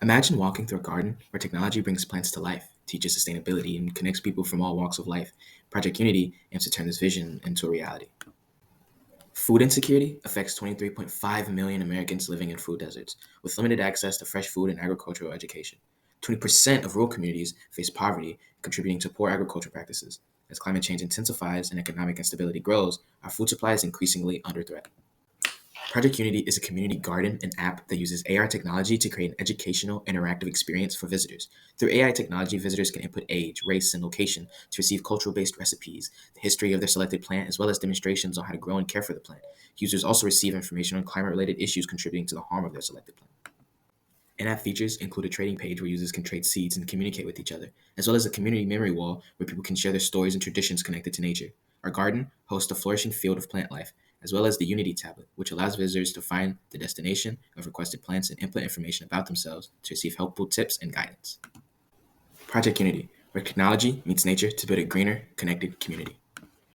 Imagine walking through a garden where technology brings plants to life, teaches sustainability, and connects people from all walks of life. Project Unity aims to turn this vision into a reality. Food insecurity affects 23.5 million Americans living in food deserts, with limited access to fresh food and agricultural education. 20% of rural communities face poverty, contributing to poor agriculture practices. As climate change intensifies and economic instability grows, our food supply is increasingly under threat. Project Unity is a community garden and app that uses AR technology to create an educational, interactive experience for visitors. Through AI technology, visitors can input age, race, and location to receive cultural-based recipes, the history of their selected plant, as well as demonstrations on how to grow and care for the plant. Users also receive information on climate-related issues contributing to the harm of their selected plant. In-app features include a trading page where users can trade seeds and communicate with each other, as well as a community memory wall where people can share their stories and traditions connected to nature. Our garden hosts a flourishing field of plant life, as well as the Unity tablet, which allows visitors to find the destination of requested plants and input information about themselves to receive helpful tips and guidance. Project Unity, where technology meets nature to build a greener, connected community.